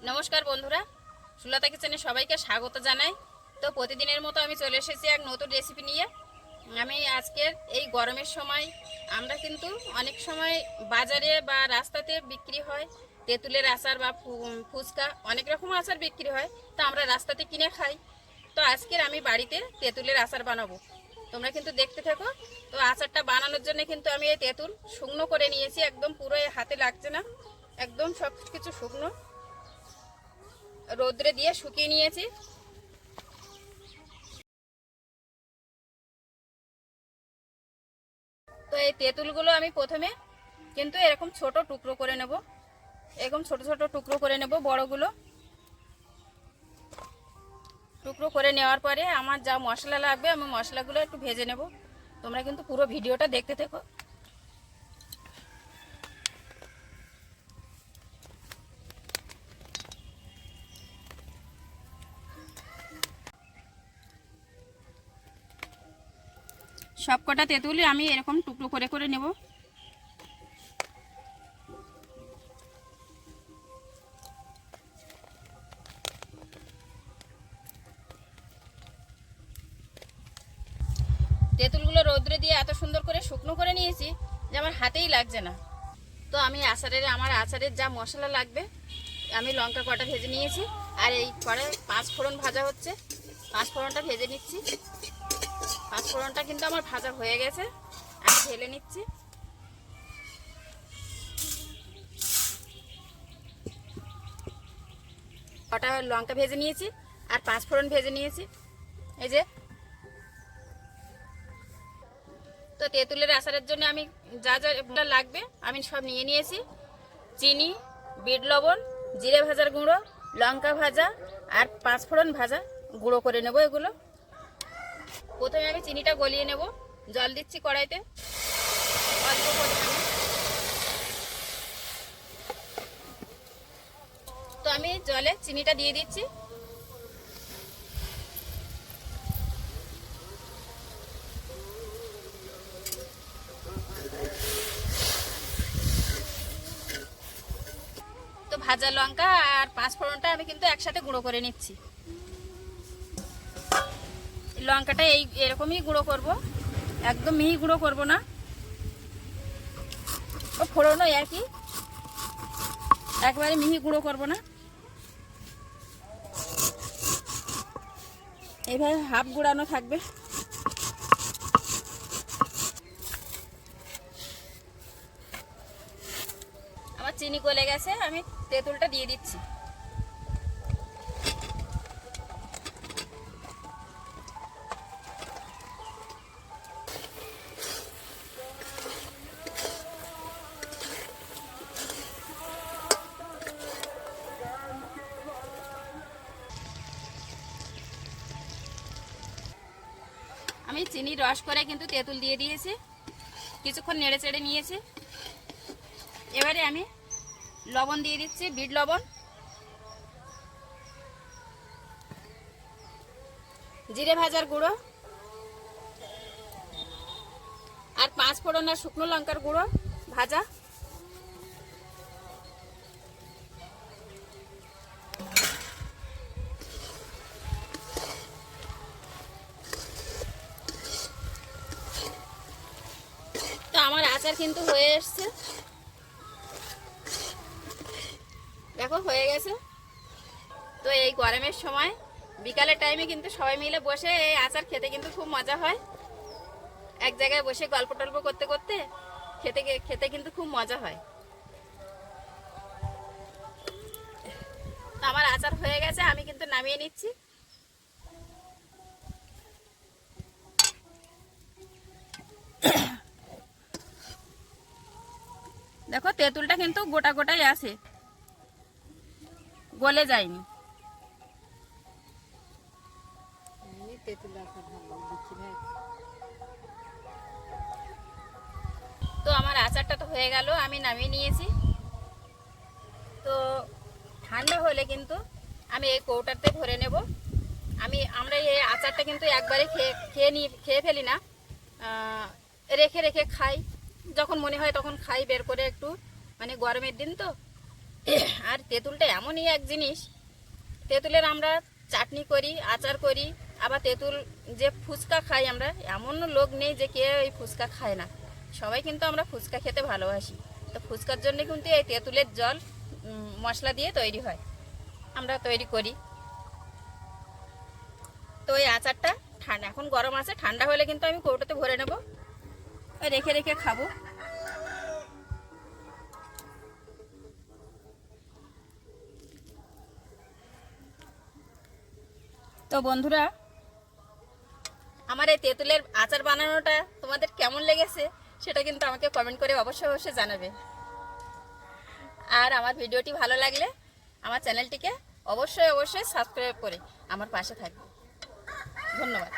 নমস্কার বন্ধুরা, সুলতা কিচেনে সবাইকে স্বাগত জানাই। তো প্রতিদিনের মতো আমি চলে এসেছি এক নতুন রেসিপি নিয়ে। আমি আজকের এই গরমের সময় আমরা কিন্তু অনেক সময় বাজারে বা রাস্তাতে বিক্রি হয় তেঁতুলের আচার বা ফুচকা, অনেক রকম আচার বিক্রি হয়, তো আমরা রাস্তাতে কিনে খাই। তো আজকের আমি বাড়িতে তেঁতুলের আচার বানাবো, তোমরা কিন্তু দেখতে থাকো। তো আচারটা বানানোর জন্য কিন্তু আমি এই তেঁতুল শুকনো করে নিয়েছি, একদম পুরো হাতে লাগছে না, একদম সব কিছু শুকনো রোদ্রে দিয়ে শুকিয়ে নিয়েছি। তো এই তেঁতুলগুলো আমি প্রথমে কিন্তু এরকম ছোট টুকরো করে নেব, এরকম ছোট ছোট টুকরো করে নেব। বড়গুলো টুকরো করে নেওয়ার পরে আমার যা মশলা লাগবে আমি মশলাগুলো একটু ভেজে নেব। তোমরা কিন্তু পুরো ভিডিওটা দেখতে থেকো। সবকটা তেঁতুলই আমি এরকম টুকরো করে করে নেব। তেঁতুলগুলো রোদ্রে দিয়ে এত সুন্দর করে শুকনো করে নিয়েছি যে আমার হাতেই লাগছে না। তো আমি আমার আচারের যা মশলা লাগবে, আমি লঙ্কা কটা ভেজে নিয়েছি, আর এই কড়াই 5 ফোড়ন ভাজা হচ্ছে, 5 ফোড়নটা ভেজে নিচ্ছি। 5 ফোড়নটা কিন্তু আমার ভাজা হয়ে গেছে, আমি ঢেলে নিচ্ছি। কটা লঙ্কা ভেজে নিয়েছি আর 5 ফোড়ন ভেজে নিয়েছি, এই যে। তো তেঁতুলের আচারের জন্য আমি যা যা লাগবে আমি সব নিয়ে নিয়েছি। চিনি, বিট লবণ, জিরে ভাজার গুঁড়ো, লঙ্কা ভাজা আর 5 ফোড়ন ভাজা গুঁড়ো করে নেব এগুলো। প্রথমে আমি চিনিটা গলিয়ে নেব, জল দিচ্ছি কড়াইতে অল্প পরিমাণে। তো আমি জলে চিনিটা দিয়ে দিচ্ছি। তো ভাজা লঙ্কা আর 5 ফোড়নটা আমি কিন্তু একসাথে গুঁড়ো করে নিচ্ছি। লঙ্কাটা এরকমই গুঁড়ো করব, একদম মিহি গুঁড়ো করব না। ও ফোড়নও একই, একবারে মিহি গুঁড়ো করব না, এইভাবে হাফ গুঁড়ানো থাকবে। আমার চিনি গলে গেছে, আমি তেঁতুলটা দিয়ে দিচ্ছি। আমি চিনি রস করে কিন্তু তেঁতুল দিয়ে দিয়েছি, কিছুক্ষণ নেড়ে চেড়ে নিয়েছি। এবারে আমি লবণ দিয়ে দিচ্ছি, বিট লবণ, জিরে ভাজার গুঁড়ো আর 5 ফোড়ন আর শুকনো লঙ্কার গুঁড়ো ভাজা। তো আমার আচার কিন্তু হয়ে এসছে, দেখো হয়ে গেছে। তো এই গরমের সময় বিকালের টাইমে কিন্তু সবাই মিলে বসে এই আচার খেতে কিন্তু খুব মজা হয়। এক জায়গায় বসে গল্প টল্প করতে করতে খেতে খেতে কিন্তু খুব মজা হয়। তো আমার আচার হয়ে গেছে, আমি কিন্তু নামিয়ে নিচ্ছি। দেখো তেঁতুলটা কিন্তু গোটা গোটাই আছে, গলে যায়নি। তো আমার আচারটা তো হয়ে গেল, আমি নামিয়ে নিয়েছি। তো ঠান্ডা হলে কিন্তু আমি এই কৌটাতে ভরে নেব। আমরা এই আচারটা কিন্তু একবারে খেয়ে ফেলি না, রেখে রেখে খাই, যখন মনে হয় তখন খাই বের করে একটু, মানে গরমের দিন তো আর তেঁতুলটা এমনই এক জিনিস, তেঁতুলের আমরা চাটনি করি, আচার করি, আবার তেঁতুল যে ফুচকা খাই আমরা, এমন লোক নেই যে কে এই ফুচকা খায় না, সবাই কিন্তু আমরা ফুচকা খেতে ভালোবাসি। তো ফুচকার জন্য কিন্তু এই তেঁতুলের জল মশলা দিয়ে তৈরি হয়, আমরা তৈরি করি। তো এই আচারটা ঠান্ডা, এখন গরম আছে, ঠান্ডা হলে কিন্তু আমি কৌটোতে ভরে নেব, রেখে রেখে খাবো। তো বন্ধুরা, আমার এই তেঁতুলের আচার বানানোটা তোমাদের কেমন লেগেছে সেটা কিন্তু আমাকে কমেন্ট করে অবশ্যই অবশ্যই জানাবে। আর আমার ভিডিওটি ভালো লাগলে আমার চ্যানেলটিকে অবশ্যই অবশ্যই সাবস্ক্রাইব করে আমার পাশে থাকবে। ধন্যবাদ।